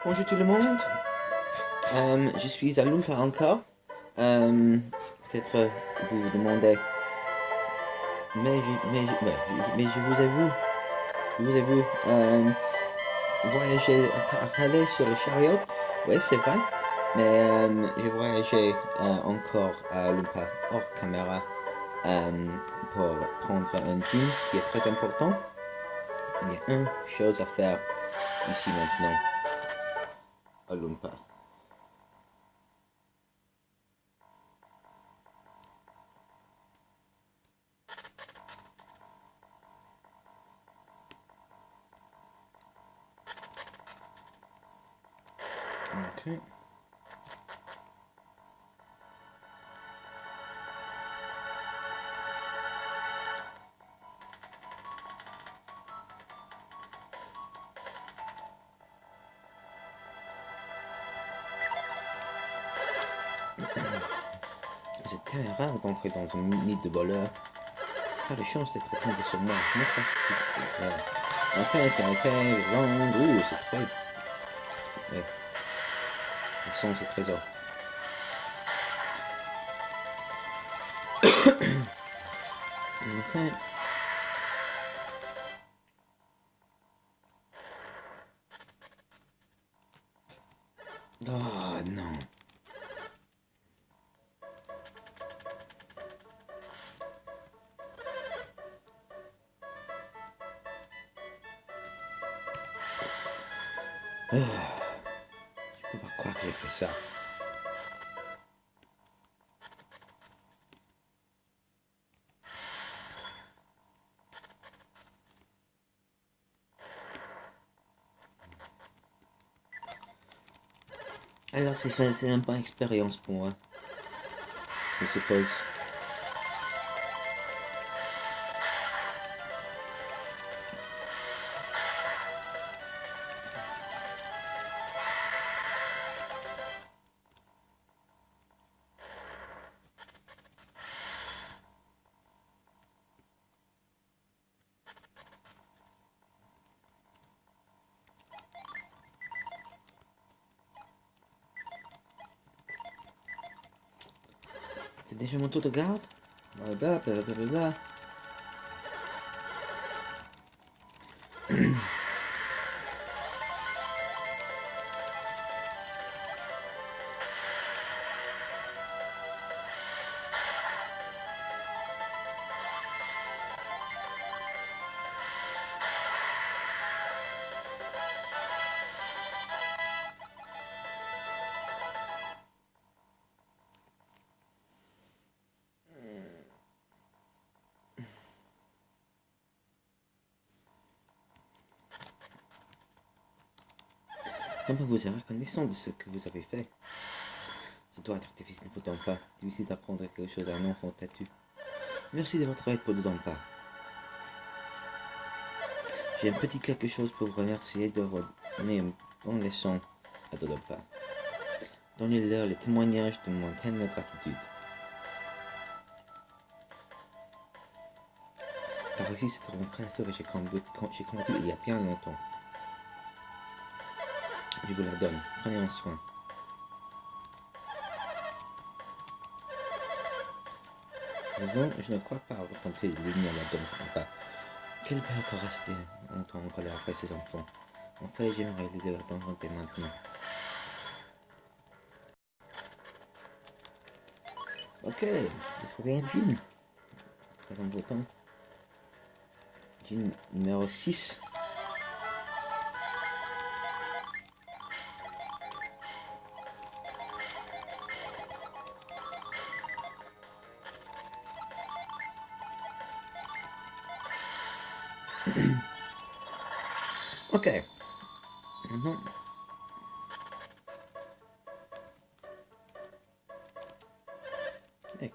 Bonjour tout le monde, je suis à Lumpa encore. Peut-être vous vous demandez, mais je vous avoue, voyager à Calais sur le chariot, oui c'est vrai, mais j'ai voyagé encore à Lumpa hors caméra pour prendre un gym qui est très important. Il y a une chose à faire ici maintenant à Lumpa. Ok. C'est très rare d'entrer dans un nid de voleurs. Pas de chance d'être tombé sur moi. Je me fasse vendre. Ouh, c'est très. Ouais, le son, c'est trésor. Ok. Oh non. Je peux pas croire que j'ai fait ça. Alors, c'est une bonne expérience pour moi, je suppose. C'est déjà mon tour de garde. Blablabla. Comment vous êtes reconnaissant de ce que vous avez fait? Ça doit être difficile pour Dampa. Difficile d'apprendre quelque chose à un enfant têtu. Merci de votre aide pour le Dampa. J'ai un petit quelque chose pour vous remercier de vous donner une bonne leçon à Dodonpa. Donnez-leur le témoignage de mon éternelle gratitude. Car ici, c'est une créature que j'ai combattue il y a bien longtemps. Je vous la donne. Prenez en soin. Disons, je ne crois pas rencontrer les lumières à la Dodonpa. Quel père peut rester longtemps en colère après ses enfants? En fait, j'aimerais les rencontrer maintenant. Ok, j'ai trouvé un jean. Très important. Jean numéro 6. Ok. Maintenant.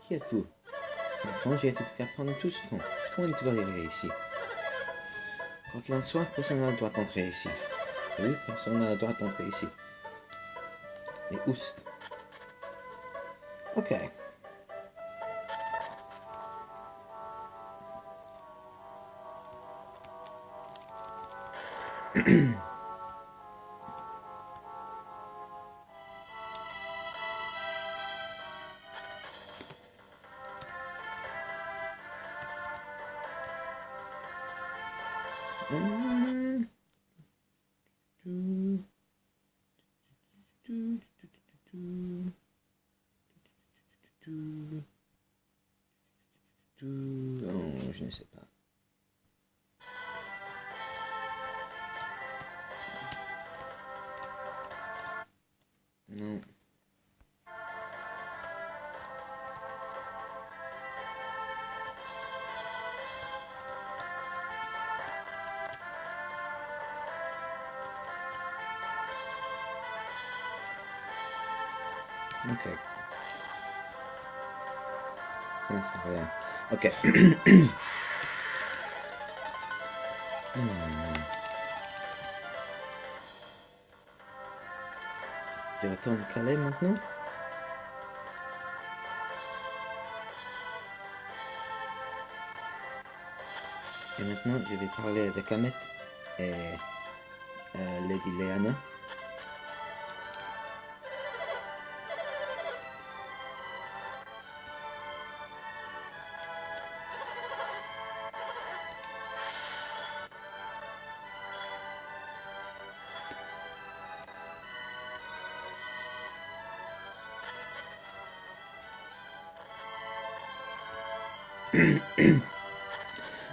Qui êtes-vous? Maintenant, j'ai été capable pendant tout ce temps. Comment tu vas arriver ici? Quoi qu'il en soit, personne n'a le droit d'entrer ici. Oui, personne n'a le droit d'entrer ici. Et oust. Ok. Oh, je ne sais pas. Non. Ok. Ça ne sert à rien. Ok. Je retourne au Calais maintenant. Et maintenant, je vais parler avec Ahmet et Lady Leana.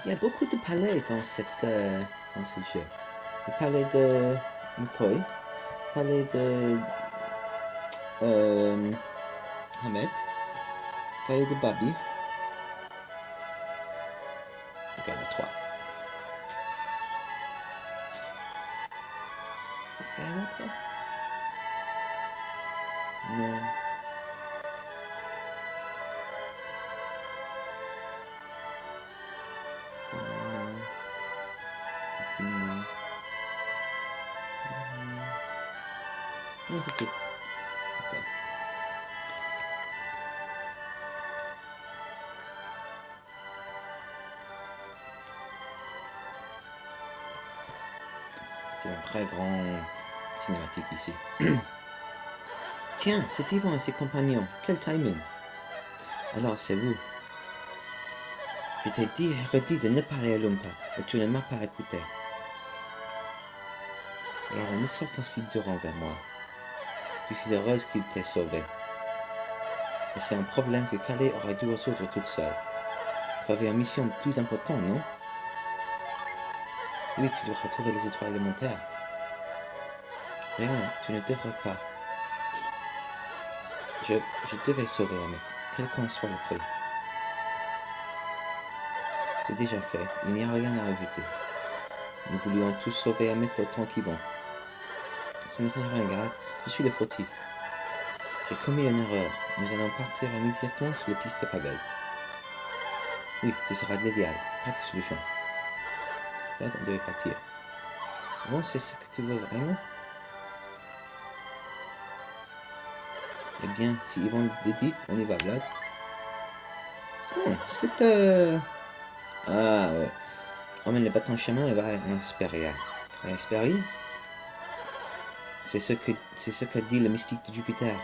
Il y a beaucoup de palais dans ce jeu. Le palais de McCoy, le palais de Ahmed, le palais de Babi. Ok, il y en a 3. Est-ce qu'il y en a un autre? Non. Non, c'est tout. Ok. C'est un très grand cinématique ici. Tiens, c'est Yvon et ses compagnons. Quel timing. Alors, c'est vous. Je t'ai dit et redit de ne pas aller à Lumpa, mais tu ne m'as pas écouté. Alors, ne sois pas si dur envers moi. Je suis heureuse qu'il t'ait sauvé. Et c'est un problème que Calais aurait dû résoudre toute seule. Tu avais une mission plus importante, non? Oui, tu dois retrouver les étoiles élémentaires. Mais non, tu ne devrais pas. Je devais sauver Ahmet, quel qu'en soit le prix. C'est déjà fait, il n'y a rien à ajouter. Nous voulions tous sauver Ahmet autant qu'Yvon. Ce n'est rien, Gareth, je suis le fautif. J'ai commis une erreur. Nous allons partir immédiatement sur la piste Pavel. Oui, ce sera l'idéal. Pratique solution. Là, on devait partir. Bon, c'est ce que tu veux vraiment? Eh bien, si Yvon le dit, on y va, Vlad. Oh, c'est Ah, ouais. Emmène le bâton chemin et va en Hesperia. À Hesperie? C'est ce qu'a dit le mystique de Jupiter.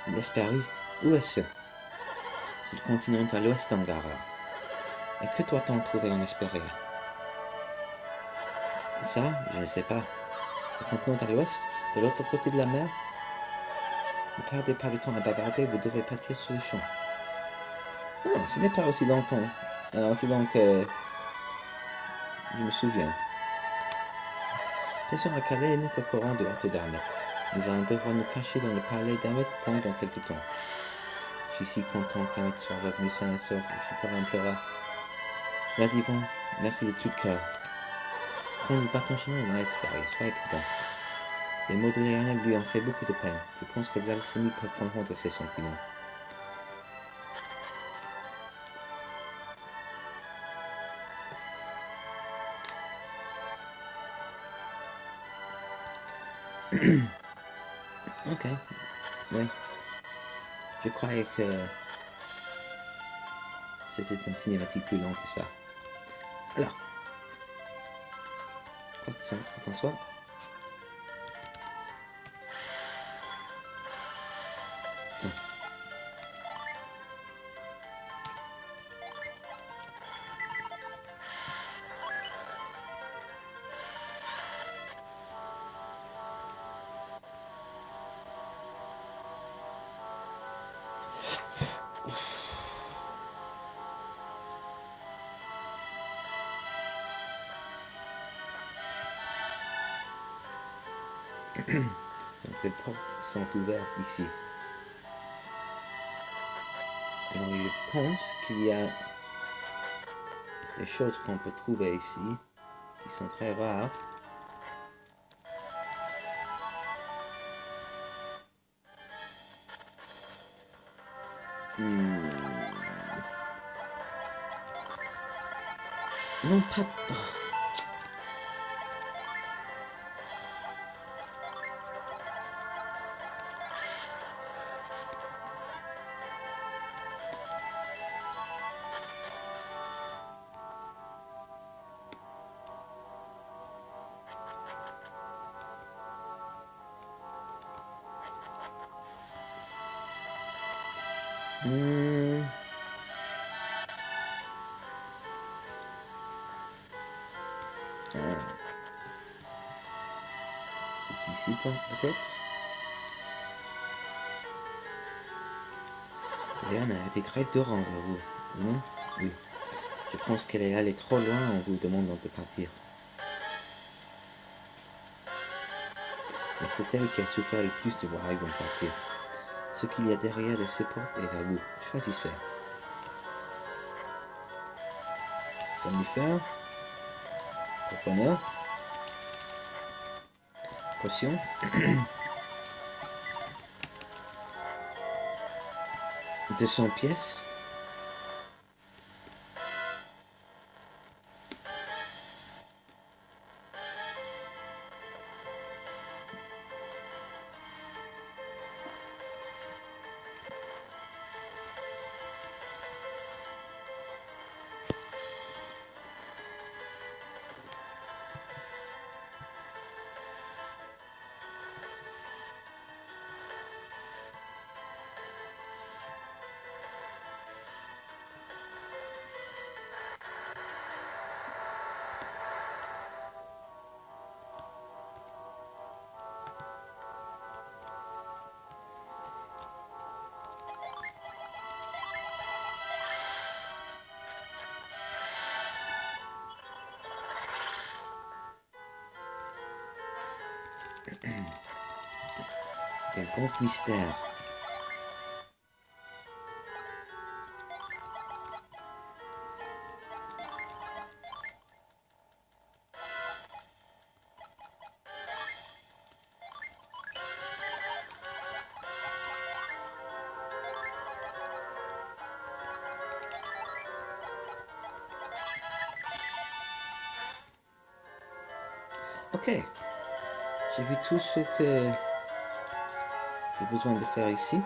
L'Hesperie? Où est-ce? C'est le continent à l'ouest d'Angara. Et que doit-on trouver en Hesperia? Ça, je ne sais pas. Le continent à l'ouest, de l'autre côté de la mer? Ne perdez pas le temps à bavarder, vous devez partir sur le champ. Ah, ce n'est pas aussi longtemps. Aussi long que je me souviens. Bien sûr, à Calais n'est au courant de l'ordre d'Ahmed. Nous allons devoir nous cacher dans le palais d'Ahmed pendant quelque temps. Je suis si content qu'Ahmed soit revenu sain et sauf. Je peux implorer. Là, Yvon, merci de tout cœur. Prends le bâton chemin et va espérer. Soyez prudent. Les mots de Léana lui ont fait beaucoup de peine. Je pense que Vladimir peut comprendre ses sentiments. Ok, oui. Je croyais que c'était une cinématique plus longue que ça. Alors, quoi qu'on soit. Donc les portes sont ouvertes ici. Alors je pense qu'il y a des choses qu'on peut trouver ici qui sont très rares. Non, pas... C'est ici, peut-être. Léon a été très dur envers vous, non? Oui. Je pense qu'elle est allée trop loin en vous demandant de partir. Mais c'est elle qui a souffert le plus de voir Ivan partir. Ce qu'il y a derrière ces portes est à vous. Choisissez. Somnifère. Propreneur. Potion. 200 pièces. Quel grand mystère. Ok, j'ai vu tout ce que j'ai besoin de faire ici.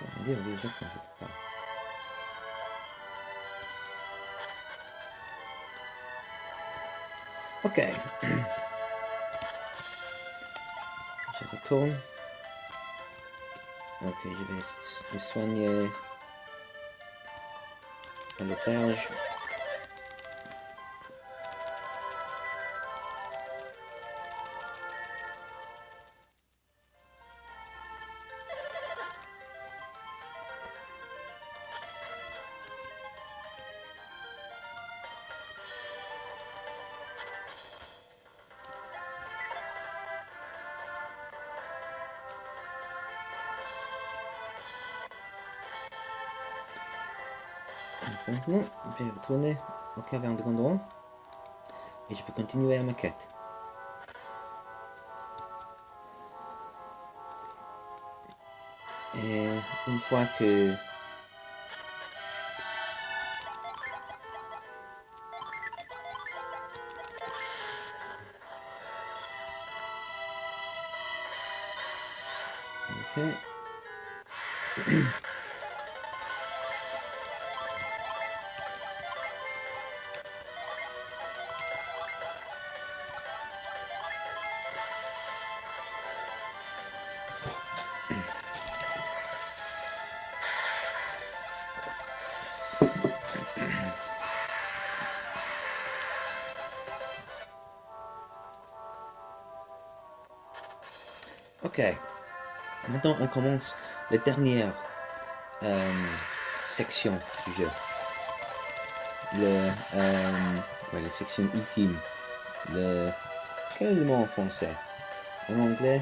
On va dire déjà quand je peux pas. Ok. Je retourne. Ok, je vais me soigner à l'auberge. Maintenant, je vais retourner aux cavernes de Gondor et je peux continuer à ma quête. Et une fois que ok. Ok, maintenant on commence la dernière section du jeu. La section ultime. Quel est le mot en français? En anglais,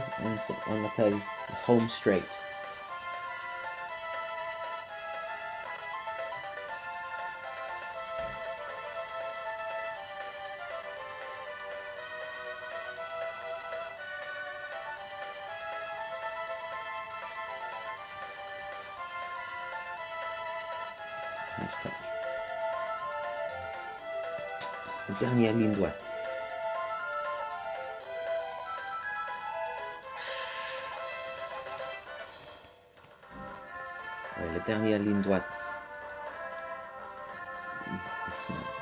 on l'appelle home straight. La dernière ligne droite. La dernière ligne droite.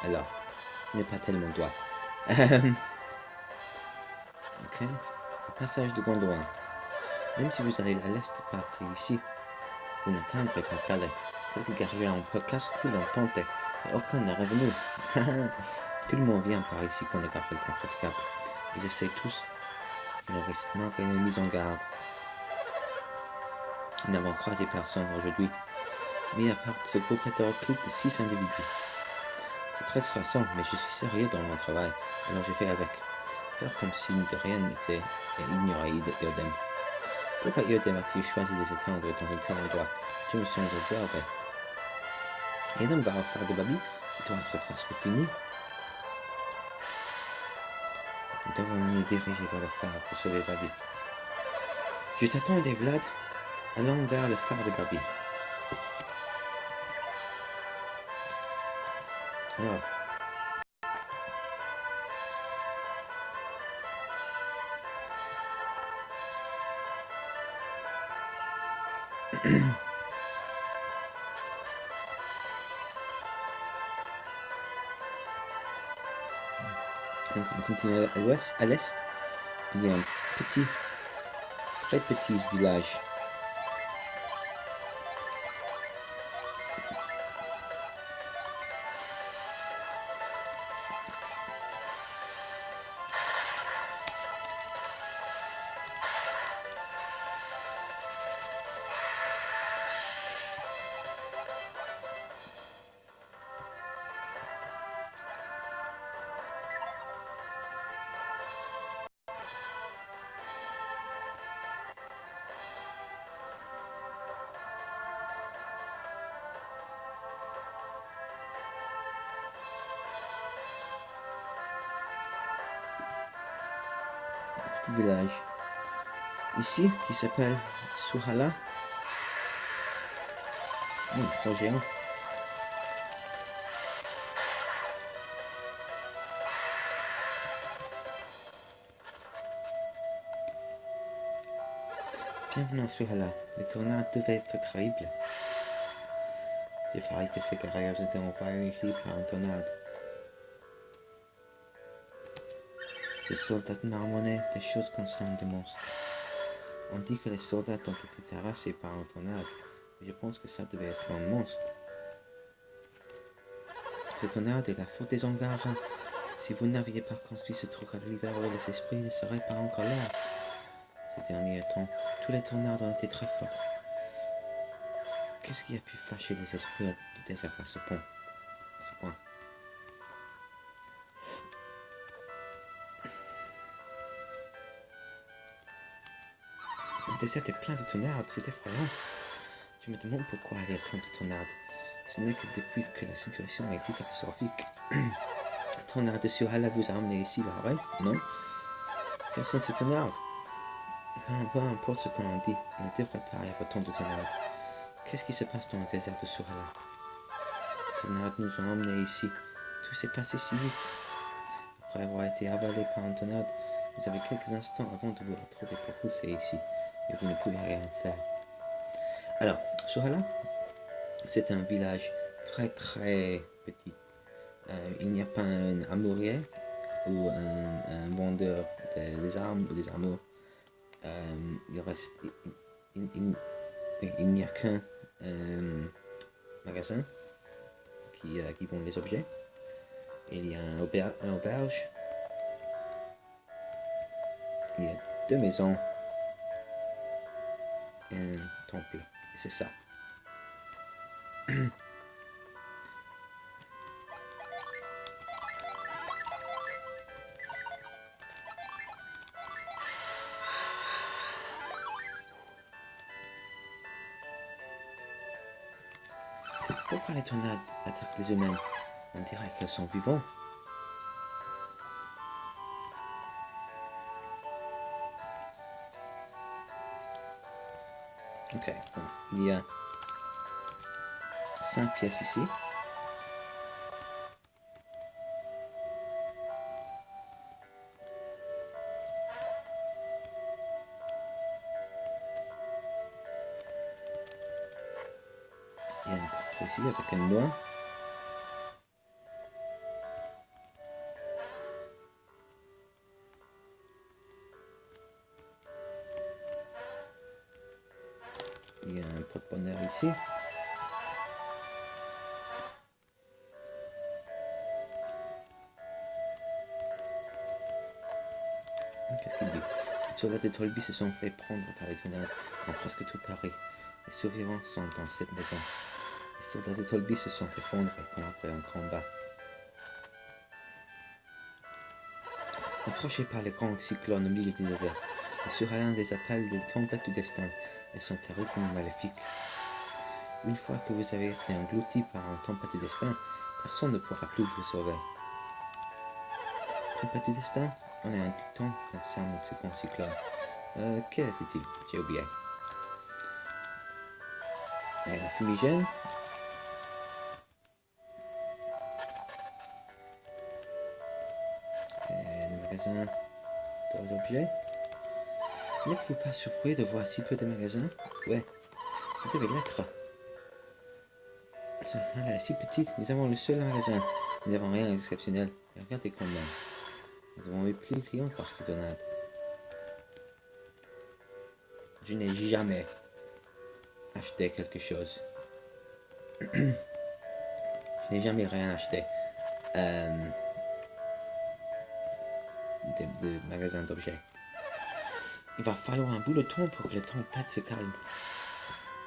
Alors, ce n'est pas tellement droit. Ok. Le passage de Gondouin. Même si vous allez à l'est partir ici, vous n'atteindrez pas Calais. Quelques guerriers en podcast coulent en tenter, mais aucun n'est revenu. Tout le monde vient par ici quand le garde est impraticable. Ils essaient tous. Il ne reste qu'une mise en garde. Nous n'avons croisé personne aujourd'hui. Mais à part ce groupe hétéroclite de 6 individus. C'est très stressant, mais je suis sérieux dans mon travail, alors je fais avec. Faire comme si de rien n'était et ignorer Iodem. Pourquoi Iodem a-t-il choisi de s'étendre dans un tel endroit? Je me sens réservé. Et donc va au phare de Babi, il doit être presque fini. Nous devons nous diriger vers le phare pour sauver Babi. Je t'attendais, Vlad. Allons vers le phare de Babi. Alors. Donc on continue à l'est. Il y a un petit, très petit village. Village ici qui s'appelle Suhala. Trop géant. Bienvenue à Suhala. Les tornades devaient être terribles. J'ai failli que ces guerriers étaient envahis par une tornade. Ces soldats marmonnaient des choses concernant des monstres. On dit que les soldats ont été terrassés par une tornade, mais je pense que ça devait être un monstre. Cette tornade est la faute des Angara. Si vous n'aviez pas construit ce truc à l'hiver, les esprits ne seraient pas encore là. Ces derniers temps, tous les tornades ont été très forts. Qu'est-ce qui a pu fâcher les esprits du désert à ce point? Le désert est plein de tornades, c'est effrayant. Je me demande pourquoi il y a tant de tornades. Ce n'est que depuis que la situation a été catastrophique. La tornade de Suhala vous a amené ici, la vraie? Non? Quelles sont ces tornades? Peu importe ce qu'on en dit, il ne devrait pas y avoir tant de tornades. Qu'est-ce qui se passe dans le désert de Suhala? Ces tornades nous ont emmenés ici. Tout s'est passé si vite. Après avoir été avalé par une tornade, vous avez quelques instants avant de vous retrouver propulsé ici, et vous ne pouvez rien faire. Alors, Suhala, c'est un village très très petit. Il n'y a pas un amourier ou un vendeur des armes ou des armures. Il n'y a qu'un magasin qui vend les objets. Il y a un auberge. Il y a 2 maisons un temple. Et c'est ça. Pourquoi les tornades attaquent les humains? On dirait qu'elles sont vivantes. Ok, donc il y a 5 pièces ici. Il y a une porte ici avec un noix. Il y a un porte-bonheur ici. Qu'est-ce qu'il dit? Les soldats de Tolby se sont fait prendre par les tornades dans presque tout Paris. Les survivants sont dans cette maison. Les soldats de Tolby se sont effondrés après un combat. Approchés par les grands cyclones au milieu du désert, les surveillants des appels des tempêtes du destin et sont terriblement maléfiques. Une fois que vous avez été englouti par un tempête du destin, personne ne pourra plus vous sauver. Tempête du destin, on a un dicton concernant ce grand cyclone. Quel était-il? J'ai oublié. Un fumigène. Un magasin d'objets. N'êtes-vous pas surpris de voir si peu de magasins? Ouais, vous devez l'être. Voilà, si petite, nous avons le seul magasin. Nous n'avons rien d'exceptionnel. Regardez combien. Nous avons eu plus de clients par ce tornade. Je n'ai jamais acheté quelque chose. Je n'ai jamais rien acheté. De magasins d'objets. Il va falloir un bout de temps pour que le tempête se calme.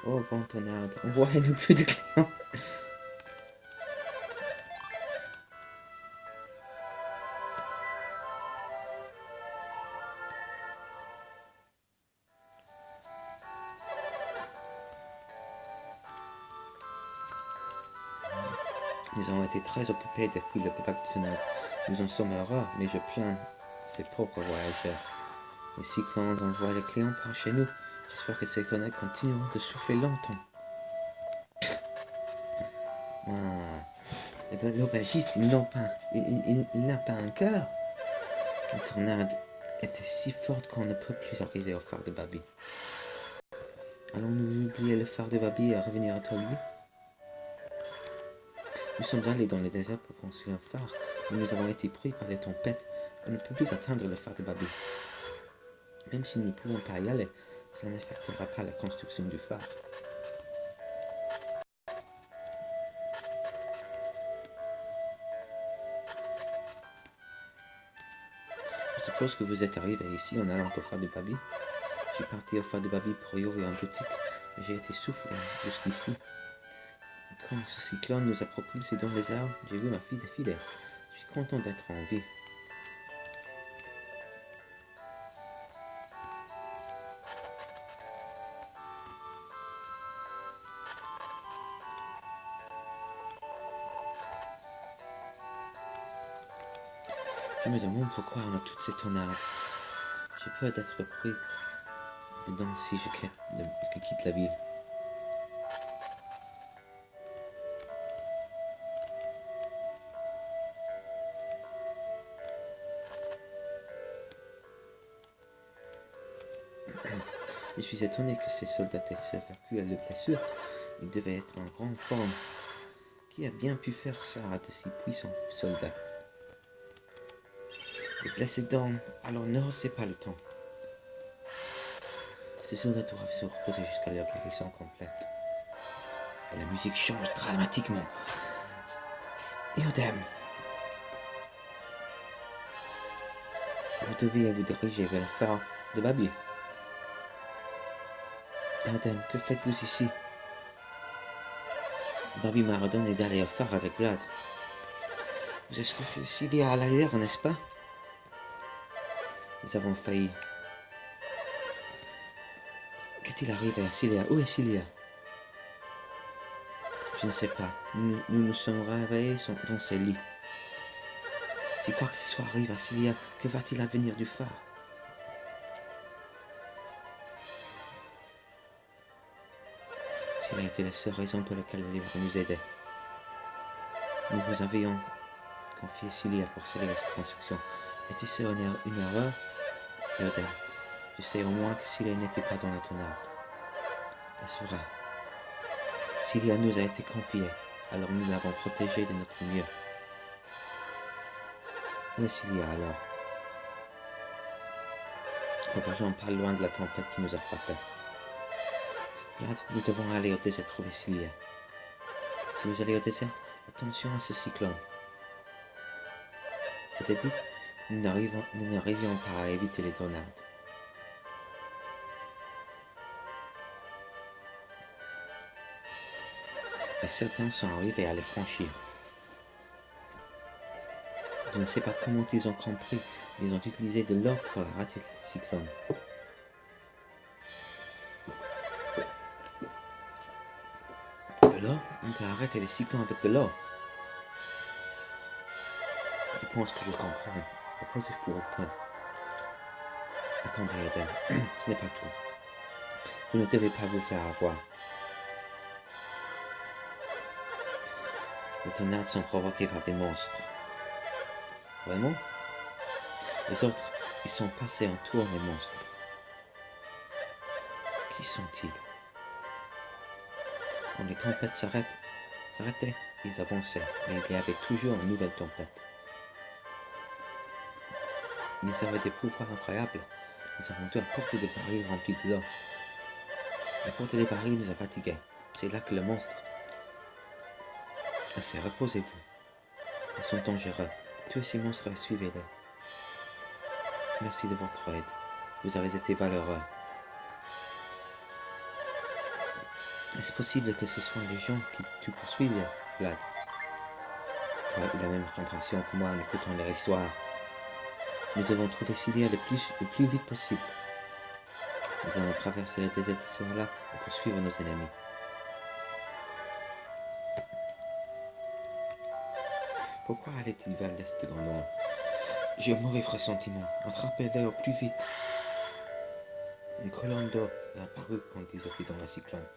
Oh, grand tornade, envoyez-nous plus de clients. Nous avons été très occupés depuis le départ du tornade. Nous en sommes heureux, mais je plains ces pauvres voyageurs. Et si quand on voit les clients par chez nous, j'espère que ces tornades continueront de souffler longtemps. L'aubergiste, il n'a pas un cœur. La tornade était si forte qu'on ne peut plus arriver au phare de Babi. Allons-nous oublier le phare de Babi et revenir à Tolby? Nous sommes allés dans le désert pour construire un phare, mais nous avons été pris par les tempêtes. On ne peut plus atteindre le phare de Babi. Même si nous ne pouvons pas y aller, ça n'affectera pas la construction du phare. Je suppose que vous êtes arrivé ici en allant au phare de Babi. Je suis parti au phare de Babi pour y ouvrir une boutique, mais j'ai été soufflé jusqu'ici. Quand ce cyclone nous a propulsés dans les arbres, j'ai vu ma fille défiler. Je suis content d'être en vie. Je me demande pourquoi on a toutes ces tornades. J'ai peur d'être pris dedans si je quitte la ville. Je suis étonné que ces soldats aient survécu à la blessure. Ils devaient être en grande forme. Qui a bien pu faire ça à de si puissants soldats? Les blessés dorment, alors ne haussez pas le temps. Ces soldats doivent se reposer jusqu'à leur guérison complète. Et la musique change dramatiquement. Iodem, vous devez vous diriger vers le phare de Babi. Madame, que faites-vous ici? Bobby m'a ordonné d'aller au phare avec Vlad. Vous escortez Cilia à l'arrière, n'est-ce pas? Nous avons failli. Qu'est-il arrivé à Cilia? Où est Cilia? Je ne sais pas. Nous nous sommes réveillés dans ses lits. Si quoi que ce soit arrive à Cilia, que va-t-il advenir du phare? Cilia était la seule raison pour laquelle le livre nous aidait. Nous vous avions confié Cilia pour sceller cette construction. Était-ce une erreur? Yoda, je sais au moins que Cilia n'était pas dans la tornade. Est-ce vrai? Cilia nous a été confiée, alors nous l'avons protégée de notre mieux. Où est Cilia alors? Nous pas loin de la tempête qui nous a frappés. Regarde, nous devons aller au désert trouver Cilia. Si vous allez au désert, attention à ce cyclone. Au début, nous n'arrivions pas à éviter les tornades. Mais certains sont arrivés à les franchir. Je ne sais pas comment ils ont compris, mais ils ont utilisé de l'eau pour arrêter le cyclone. De l'eau? On peut arrêter les cyclones avec de l'eau. Je pense que je comprends. Reposez-vous au point. Attendez, Eden, ce n'est pas tout. Vous ne devez pas vous faire avoir. Les tornades sont provoquées par des monstres. Vraiment? Les autres, ils sont passés en tour les monstres. Qui sont-ils? Quand les tempêtes s'arrêtaient, ils avançaient, mais il y avait toujours une nouvelle tempête. Ils avaient des pouvoirs incroyables. Nous avons dû apporter des barils remplis de l'eau. Apporter les barils nous a fatigués. C'est là que le monstre... Assez, reposez-vous. Ils sont dangereux. Tuez ces monstres et suivez-les. Merci de votre aide. Vous avez été valeureux. Est-ce possible que ce soit les gens qui te poursuivent, Vlad? Tu as eu la même impression que moi en écoutant leur histoire. Nous devons trouver Cilia le plus vite possible. Nous allons traverser le désert ce soir-là et poursuivre nos ennemis. Pourquoi allait-il vers l'est de Grenoble? J'ai un mauvais pressentiment. Attrapez-les au plus vite. Une colonne d'eau est apparue quand ils étaient dans le cyclone.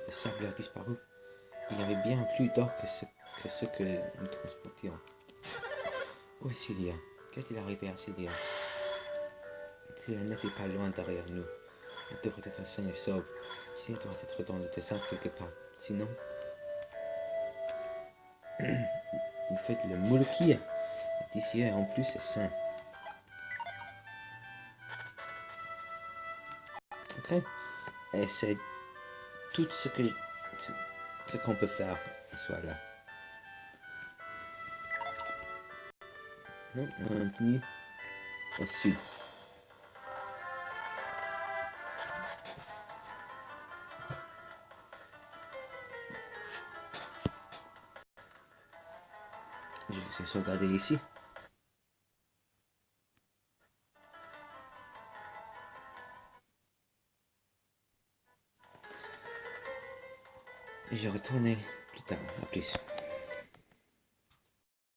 Le sable a disparu. Il y avait bien plus d'eau que ce que nous transportions. Où est Cilia? Qu'est-il arrivé à Cilia? Cilia n'était pas loin derrière nous. Elle devrait être saine et sauve. Cilia doit être dans le désert quelque part. Sinon... Vous faites le molokia. Ici, en plus, c'est sain. Ok. Et c'est tout ce qu'on peut faire ce soir-là. Non, on continue au sud. Je vais essayer de sauvegarder ici. Et je retourne plus tard. À plus.